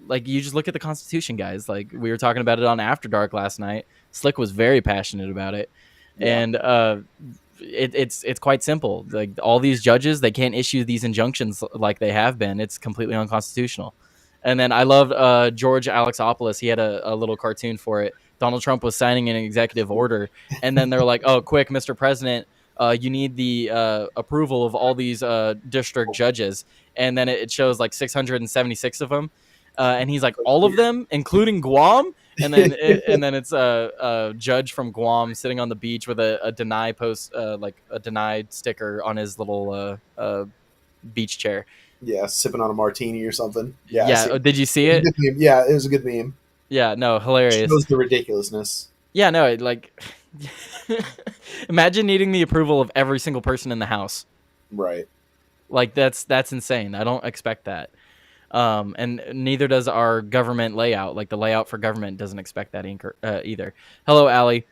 like you just look at the Constitution, guys. Like we were talking about it on After Dark last night. Slick was very passionate about it, Yeah. and it's quite simple. Like all these judges, they can't issue these injunctions like they have been. It's completely unconstitutional. And then I loved George Alexopoulos. He had a little cartoon for it. Donald Trump was signing an executive order, and then they're like, "Oh, quick, Mr. President, you need the approval of all these district judges." And then it shows like 676 of them, and he's like, "All of them, including Guam." And then it's a judge from Guam sitting on the beach with a deny post, like a denied sticker on his little beach chair. Yeah, sipping on a martini or something. Yeah, Yeah, did you see it it? yeah, it was a good meme. Yeah, no, hilarious. Shows the ridiculousness. Yeah, no, like imagine needing the approval of every single person in the house. Right. Like that's insane. I don't expect that. And neither does our government layout. Like the layout for government doesn't expect that either. Hello, Allie.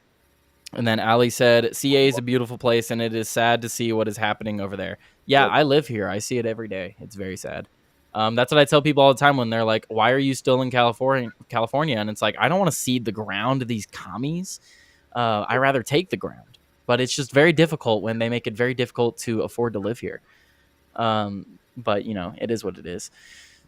And then Ali said, CA is a beautiful place, and it is sad to see what is happening over there. Yeah, Yep. I live here. I see it every day. It's very sad. That's what I tell people all the time when they're like, why are you still in California? And it's like, I don't want to cede the ground to these commies. I rather take the ground. But it's just very difficult when they make it very difficult to afford to live here. But, you know, it is what it is.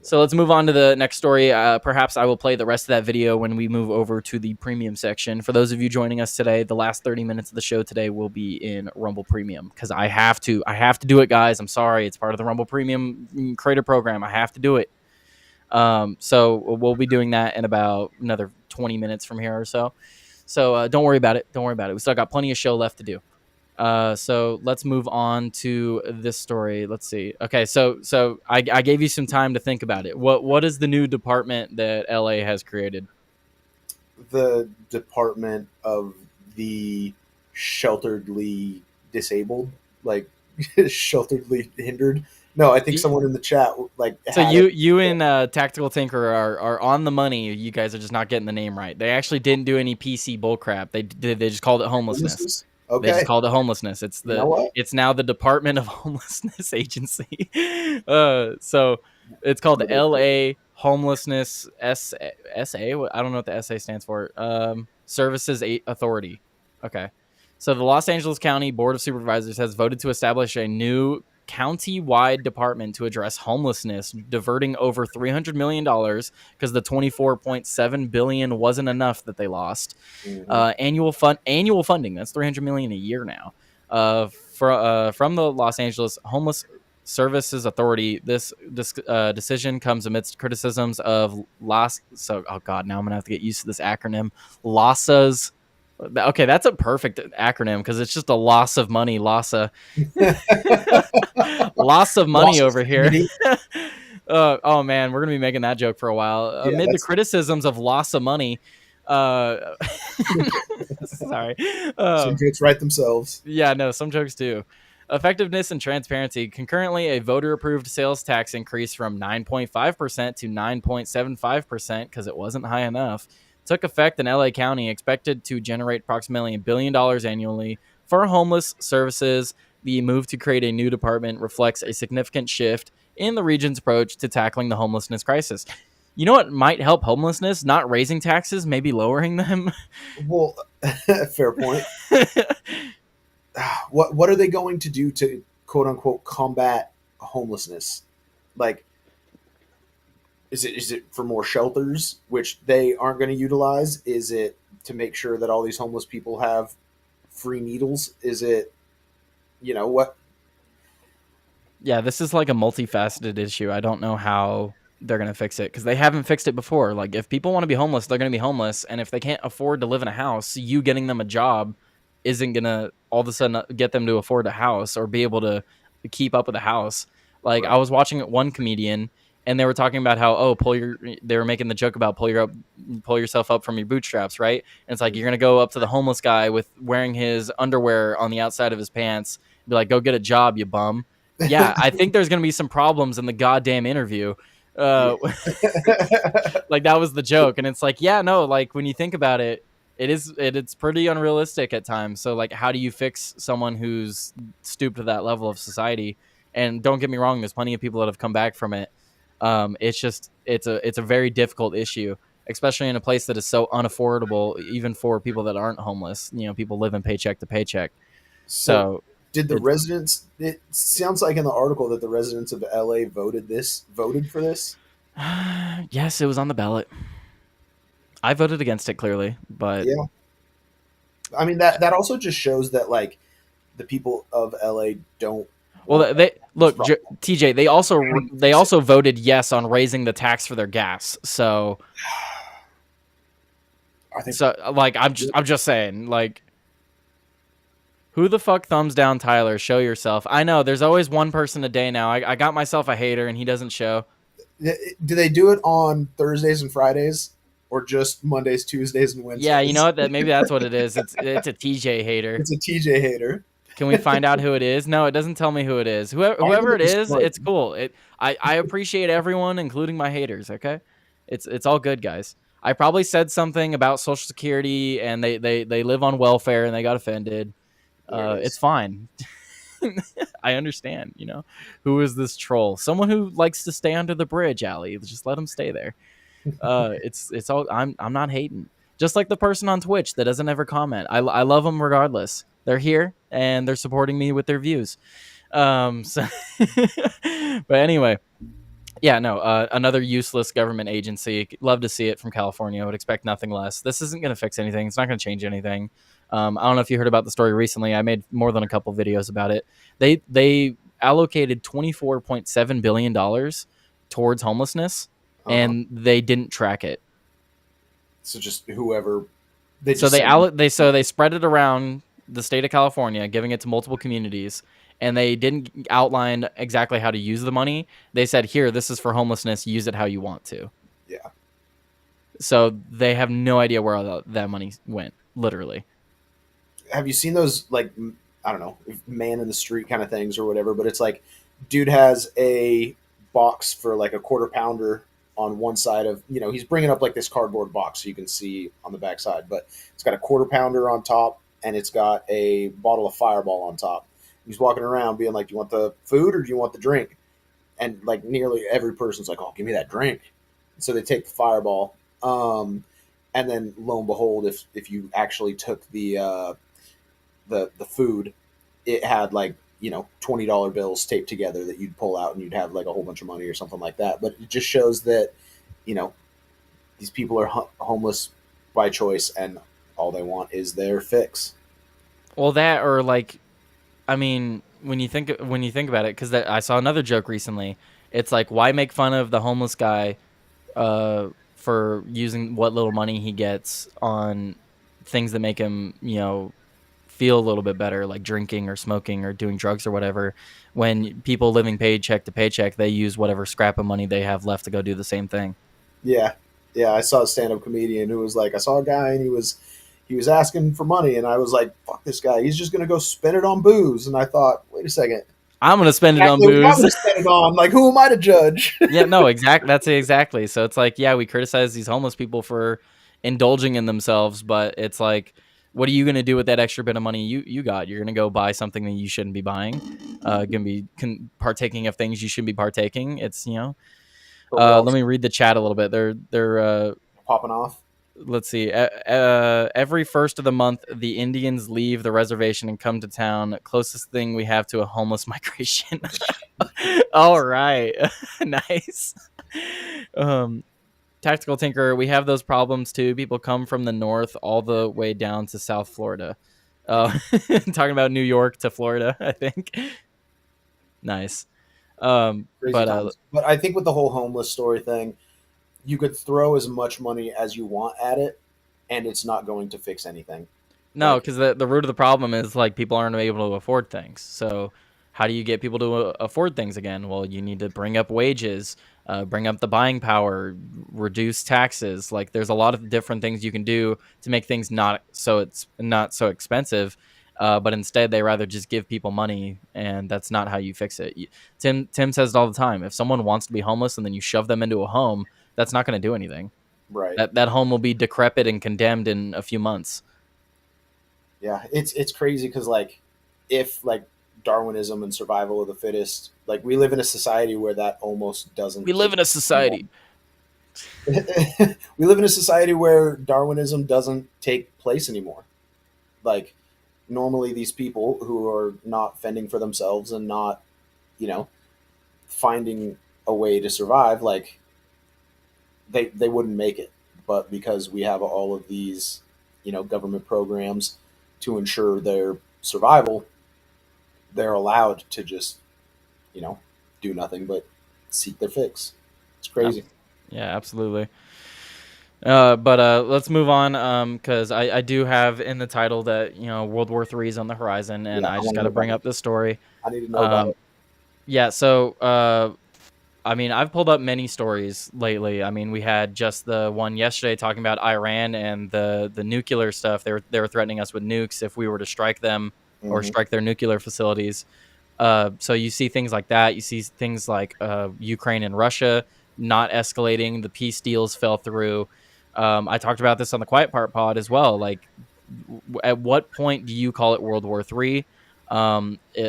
So let's move on to the next story. Perhaps I will play the rest of that video when we move over to the premium section. For those of you joining us today, the last 30 minutes of the show today will be in Rumble Premium because I have to do it, guys. I'm sorry. It's part of the Rumble Premium creator program. I have to do it. So we'll be doing that in about another 20 minutes from here or so. So don't worry about it. Don't worry about it. We still got plenty of show left to do. So let's move on to this story. Let's see. Okay, so I gave you some time to think about it. What is the new department that LA has created? The Department of the Shelteredly Disabled, like shelteredly hindered. No, I think someone in the chat like. So you and Tactical Tinker are on the money. You guys are just not getting the name right. They actually didn't do any PC bullcrap. They just called it homelessness. Okay. They just called it homelessness. It's it's now the Department of Homelessness Agency. So it's called the LA Homelessness SA. I don't know what the SA stands for. Services Authority. Okay. So the Los Angeles County Board of Supervisors has voted to establish a new county-wide department to address homelessness, diverting over $300 million because the $24.7 billion wasn't enough that they lost. Annual funding, that's $300 million a year now. From the Los Angeles Homeless Services Authority, this decision comes amidst criticisms of oh god, now I'm gonna have to get used to this acronym, LASA's. Okay, that's a perfect acronym because it's just a loss of money, LASA. Loss of money over here. Oh man, we're gonna be making that joke for a while. Yeah, amid the criticisms of loss of money, sorry. Some jokes write themselves. Yeah, no, some jokes do. Effectiveness and transparency. Concurrently, a voter-approved sales tax increase from 9.5% to 9.75% because it wasn't high enough took effect in LA County, expected to generate approximately $1 billion annually for homeless services. The move to create a new department reflects a significant shift in the region's approach to tackling the homelessness crisis. You know what might help homelessness? Not raising taxes, maybe lowering them. Well, fair point. What are they going to do to quote unquote combat homelessness? Like, is it for more shelters, which they aren't going to utilize? Is it to make sure that all these homeless people have free needles? Is it, you know what? Yeah, this is like a multifaceted issue. I don't know how they're going to fix it because they haven't fixed it before. Like if people want to be homeless, they're going to be homeless. And if they can't afford to live in a house, you getting them a job isn't going to all of a sudden get them to afford a house or be able to keep up with a house. Like I was watching one comedian and they were talking about how, oh, they were making the joke about pull yourself up from your bootstraps, right? And it's like, you're gonna go up to the homeless guy with wearing his underwear on the outside of his pants, be like, go get a job, you bum. Yeah, I think there's gonna be some problems in the goddamn interview. Yeah. uh like, that was the joke, and it's like, yeah, no, like, when you think about it, it's pretty unrealistic at times. So, like, how do you fix someone who's stooped to that level of society? And don't get me wrong, there's plenty of people that have come back from it. It's just, it's a very difficult issue, especially in a place that is so unaffordable, even for people that aren't homeless. People living paycheck to paycheck. So, So did the it's residents? It sounds like in the article that the residents of LA voted for this. yes, it was on the ballot. I voted against it, clearly, but Yeah, I mean that also just shows that like the people of LA don't want well, they this look, problem. TJ. They also voted yes on raising the tax for their gas. So, I think like, I'm just saying, like, who the fuck thumbs down Tyler? Show yourself. I know there's always one person a day now. I got myself a hater, and he doesn't show. do they do it on Thursdays and Fridays or just Mondays, Tuesdays, and Yeah, you know Wednesdays? what? That maybe that's what it is. It's a TJ hater. It's a TJ hater. Can we find out who it is? No, it doesn't tell me who it is. Find them Whoever in it is, Discord. it's cool. I appreciate everyone, including my haters. Okay, it's all good, guys. I probably said something about Social Security, and they live on welfare, and they got offended. There it It's is. fine. I understand. Who is this troll? Someone who likes to stay under the bridge, Allie. Just let him stay there. It's all. I'm not hating. Just like the person on Twitch that doesn't ever comment. I love them regardless. They're here and they're supporting me with their views. So but anyway, yeah, no. Another useless government agency. Love to see it from California. Would expect nothing less. This isn't going to fix anything. It's not going to change anything. I don't know if you heard about the story recently. I made more than a couple videos about it. They allocated $24.7 billion towards homelessness, Uh-huh. and they didn't track it. So just whoever they So just they send. they spread it around the state of California, giving it to multiple communities, and they didn't outline exactly how to use the money. They said, "Here, this is for homelessness. Use it how you want to." Yeah. So they have no idea where all that money went. Literally. Have you seen those like I don't know, man in the street kind of things or whatever? But it's like, dude has a box for like a quarter pounder on one side of he's bringing up like this cardboard box so you can see on the back side, but it's got a quarter pounder on top and it's got a bottle of Fireball on top. He's walking around being like, "Do you want the food or do you want the drink?" And like nearly every person's like, "Oh, give me that drink." So they take the Fireball. And then lo and behold, if you actually took the food, it had like $20 bills taped together that you'd pull out and you'd have like a whole bunch of money or something like that. But it just shows that you know these people are homeless by choice and all they want is their fix. Well, that, or like, I mean, when you think about it, because I saw another joke recently. It's like, why make fun of the homeless guy for using what little money he gets on things that make him, feel a little bit better, like drinking or smoking or doing drugs or whatever, when people living paycheck to paycheck, they use whatever scrap of money they have left to go do the same thing. Yeah, yeah. I saw a stand-up comedian who was like, I saw a guy and he was asking for money, and I was like, "Fuck this guy! He's just gonna go spend it on booze." And I thought, wait a second, I'm gonna spend it on exactly what I'm booze. gonna spend it on. Like, who am I to judge? Yeah, no, that's it exactly. So it's like, yeah, we criticize these homeless people for indulging in themselves, but it's like, what are you going to do with that extra bit of money you got? You're going to go buy something that you shouldn't be buying. Going to be partaking of things you shouldn't be partaking. It's, But Wall let me Street read the chat a little bit. They're popping off. let's see. Every first of the month, the Indians leave the reservation and come to town. Closest thing we have to a homeless migration. All right. Nice. Um, Tactical Tinker, we have those problems too. People come from the north all the way down to South Florida. Talking about New York to Florida, I think. Nice. Crazy But times. But I think with the whole homeless story thing, you could throw as much money as you want at it, and it's not going to fix anything. no, Like, because the root of the problem is, like, people aren't able to afford things. So How do you get people to afford things again? Well, you need to bring up wages, bring up the buying power, reduce taxes. Like there's a lot of different things you can do to make things not so expensive. But instead, they rather just give people money, and that's not how you fix it. Tim says it all the time. If someone wants to be homeless and then you shove them into a home, that's not going to do anything. Right. That home will be decrepit and condemned in a few months. Yeah, it's crazy because like if like Darwinism and survival of the fittest, like we live in a society where that almost We doesn't live in a exist anymore. society. We live in a society where Darwinism doesn't take place anymore. Like normally these people who are not fending for themselves and not, you know, finding a way to survive, like they wouldn't make it. But because we have all of these, government programs to ensure their survival, they're allowed to just, you know, do nothing but seek their fix. It's crazy. Yeah, absolutely. But let's move on because I do have in the title that World War III is on the horizon, and Yeah, I I just want to got know to bring about it. up this story. I need to know about Um, it. yeah, so I mean, I've pulled up many stories lately. I mean, we had just the one yesterday talking about Iran and the nuclear stuff. They were threatening us with nukes if we were to strike them or Hmm. strike their nuclear facilities. So you see things like that. You see things like Ukraine and Russia not escalating. The peace deals fell through. I talked about this on the Quiet Part pod as well. Like, at what point do you call it World War III?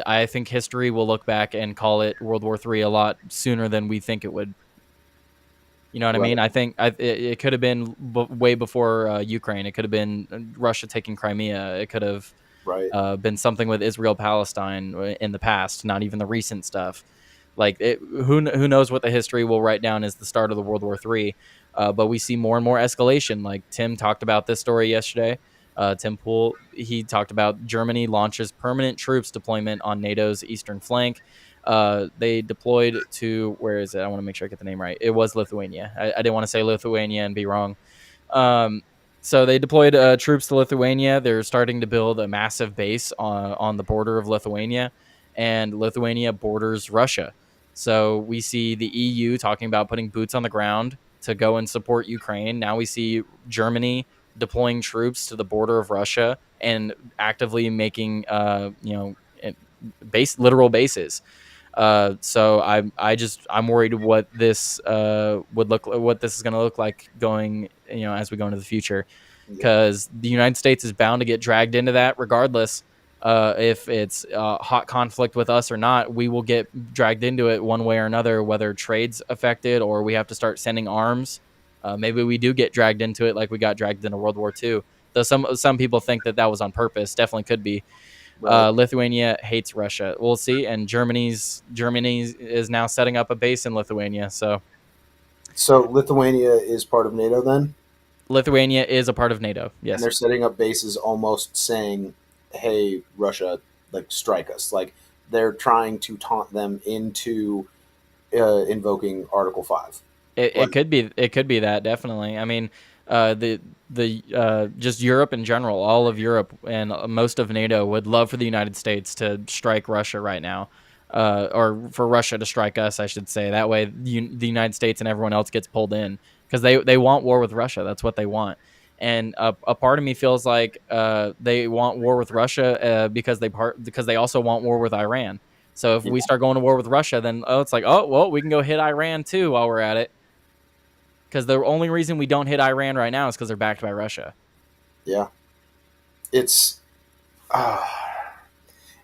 I think history will look back and call it World War III a lot sooner than we think it would. You know what I Right, mean? I think it could have been way before Ukraine. It could have been Russia taking Crimea. It could have right, been something with Israel Palestine in the past, not even the recent stuff. Like who knows what the history will write down as the start of the World War III. But we see more and more escalation. Like Tim talked about this story yesterday. Tim Pool, he talked about Germany launches permanent troops deployment on NATO's eastern flank. They deployed to, where is it? I want to make sure I get the name right. It was Lithuania. I didn't want to say Lithuania and be wrong. Um, so they deployed troops to Lithuania. They're starting to build a massive base on the border of Lithuania, and Lithuania borders Russia. So we see the EU talking about putting boots on the ground to go and support Ukraine. Now we see Germany deploying troops to the border of Russia and actively making, literal bases. So I'm worried what this is going to look like going, as we go into the future, yeah, because the United States is bound to get dragged into that regardless. If it's hot conflict with us or not, we will get dragged into it one way or another, whether trade's affected or we have to start sending arms. Maybe we do get dragged into it like we got dragged into World War II. Though some people think that was on purpose. Definitely could be. right. Lithuania hates Russia. We'll see. And Germany is now setting up a base in Lithuania. So So Lithuania is part of NATO then, Lithuania is a part of NATO. and Yes, they're setting up bases, almost saying, "Hey, Russia, like strike us." Like they're trying to taunt them into invoking Article 5. it Like, could be. It could be that, definitely. I mean, the just Europe in general, all of Europe and most of NATO would love for the United States to strike Russia right now, or for Russia to strike us, I should say. That way, the United States and everyone else gets pulled in because they want war with Russia. That's what they want. And a part of me feels like they want war with Russia because they also want war with Iran. So if yeah, we start going to war with Russia, then it's like, oh well, we can go hit Iran too while we're at it. Because the only reason we don't hit Iran right now is because they're backed by Russia. yeah. It's uh,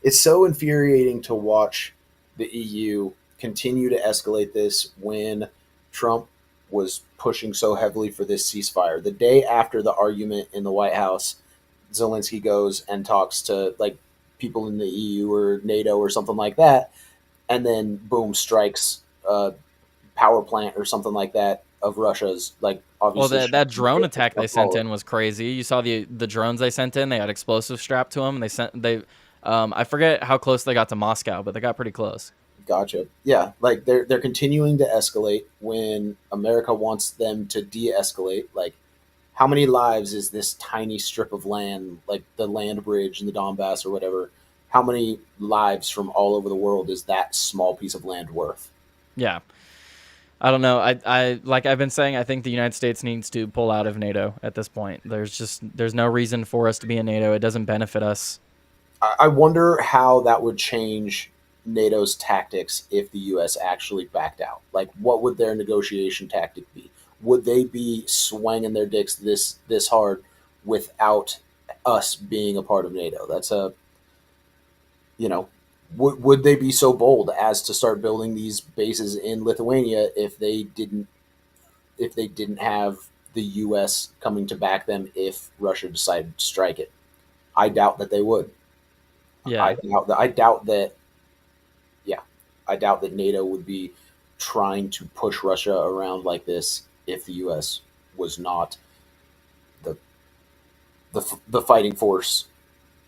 it's so infuriating to watch the EU continue to escalate this when Trump was pushing so heavily for this ceasefire. The day after the argument in the White House, Zelensky goes and talks to like people in the EU or NATO or something like that, and then boom, strikes a power plant or something like that of Russia's. Like Well, obviously, that drone attack they sent follow. in was crazy. You saw the drones they sent in; they had explosives strapped to them, and I forget how close they got to Moscow, but they got pretty close. Gotcha. Yeah, like they're continuing to escalate when America wants them to de-escalate. Like, how many lives is this tiny strip of land, like the land bridge in the Donbass or whatever, How many lives from all over the world is that small piece of land worth? Yeah. I don't know. I like I've been saying, I think the United States needs to pull out of NATO at this point. There's no reason for us to be in NATO. It doesn't benefit us. I wonder how that would change NATO's tactics if the U.S. actually backed out. Like, what would their negotiation tactic be? Would they be swinging their dicks this hard without us being a part of NATO? That's a you know would they be so bold as to start building these bases in Lithuania if they didn't have the U.S. coming to back them if Russia decided to strike it? I doubt that they would. Yeah. I doubt that. Yeah, I doubt that NATO would be trying to push Russia around like this if the U.S. was not the the fighting force.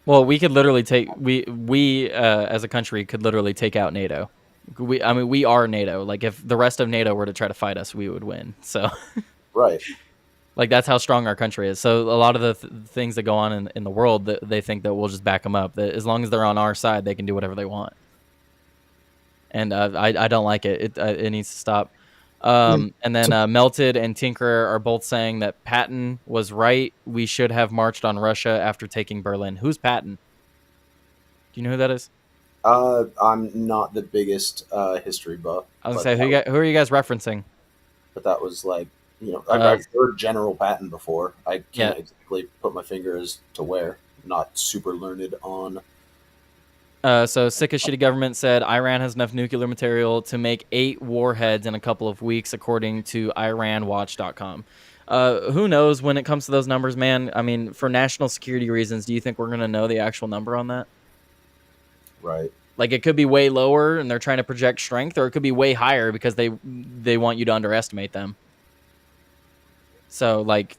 Well, we could literally take we as a country could literally take out NATO. I mean, we are NATO. Like, if the rest of NATO were to try to fight us, we would win. So, Right. like, that's how strong our country is. So a lot of the things that go on in the world, that they think that we'll just back them up. That as long as they're on our side, they can do whatever they want. And I don't like it. It needs to stop. And then Melted and Tinker are both saying that Patton was right. We should have marched on Russia after taking Berlin. Who's Patton? Do you know who that is? I'm not the biggest history buff, I was but gonna say, who are you guys referencing? that was like Uh, I've heard General Patton before. I yeah. can't exactly put my finger as to where. Not super learned on. So sick as shitty government said Iran has enough nuclear material to make 8 warheads in a couple of weeks, according to IranWatch.com. Who knows when it comes to those numbers, man? I mean, for national security reasons, do you think we're going to know the actual number on that? Right. Like, it could be way lower and they're trying to project strength, or it could be way higher because they want you to underestimate them. So, like,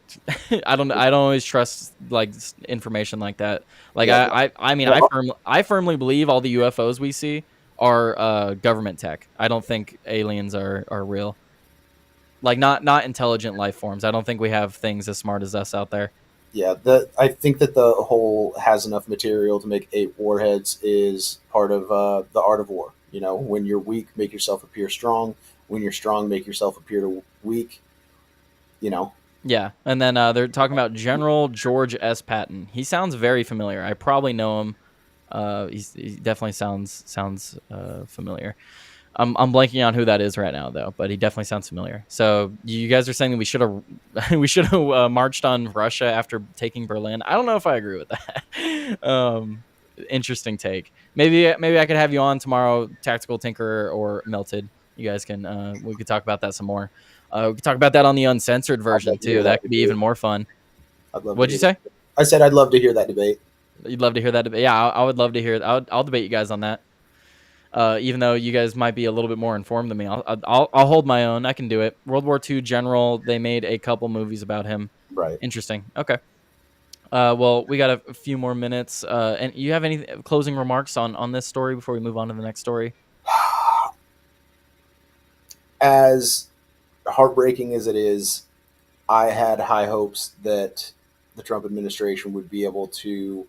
I don't always trust like information like that. Like, Yeah. I mean, Well, I firmly believe all the UFOs we see are government tech. I don't think aliens are real. Like, not intelligent life forms. I don't think we have things as smart as us out there. yeah, I think that the whole has enough material to make 8 warheads is part of the art of war. When you're weak, make yourself appear strong. When you're strong, make yourself appear weak. You know, Yeah, and then they're talking about General George S. Patton. He sounds very familiar. I probably know him. He definitely sounds familiar. I'm blanking on who that is right now, though, but he definitely sounds familiar. So you guys are saying that we should have we should have marched on Russia after taking Berlin. I don't know if I agree with that. Interesting take. Maybe I could have you on tomorrow, Tactical Tinker or Melted. You guys can we could talk about that some more. We could talk about that on the uncensored I'd version love to hear too. That could be debate. even more fun. I'd love to What'd you hear say? that. I said I'd love to hear that debate. You'd love to hear that debate? Yeah, I would love to hear it. I'll debate you guys on that. Even though you guys might be a little bit more informed than me, I'll hold my own. I can do it. World War II general. They made a couple movies about him. Right. Interesting. Okay. Well, we got a few more minutes. And you have any closing remarks on this story before we move on to the next story? As heartbreaking as it is, I had high hopes that the Trump administration would be able to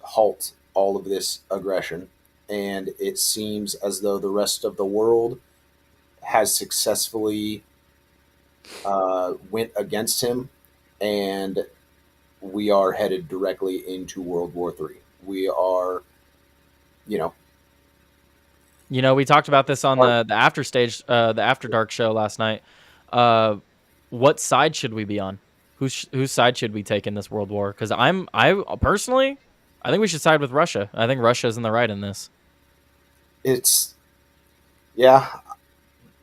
halt all of this aggression. And it seems as though the rest of the world has successfully went against him, and we are headed directly into World War III. We are, you know, We talked about this on our, the after stage, the After Dark show last night. What side should we be on? Whose side should we take in this world war? Because I personally, I think we should side with Russia. I think Russia's in the right in this. it's yeah.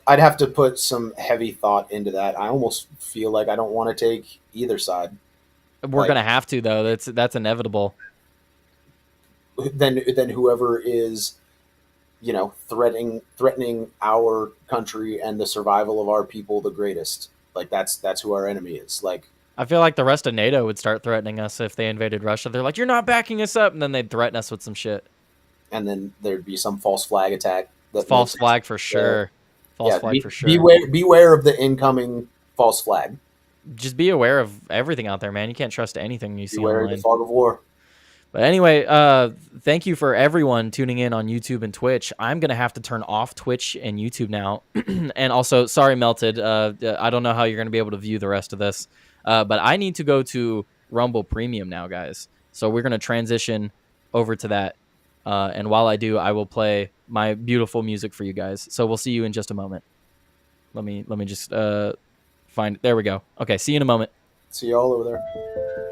I'd have to put some heavy thought into that. I almost feel like I don't want to take either side. We're Like gonna have to, though. That's inevitable. then whoever is threatening our country and the survival of our people the greatest. Like that's who our enemy is. Like, I feel like the rest of NATO would start threatening us if they invaded Russia. They're like, "You're not backing us up," and then they'd threaten us with some shit. and then there'd be some false flag attack that False makes flag for sure. False yeah. flag for sure. Beware of the incoming false flag. Just be aware of everything out there, man. You can't trust anything you see Beware of the online. fog of war. But anyway, thank you for everyone tuning in on YouTube and Twitch. I'm gonna have to turn off Twitch and YouTube now, and also, sorry, Melted. I don't know how you're gonna be able to view the rest of this, but I need to go to Rumble Premium now, guys. So we're gonna transition over to that, and while I do, I will play my beautiful music for you guys. So we'll see you in just a moment. Let me just find. There we go. Okay, see you in a moment. See y'all over there.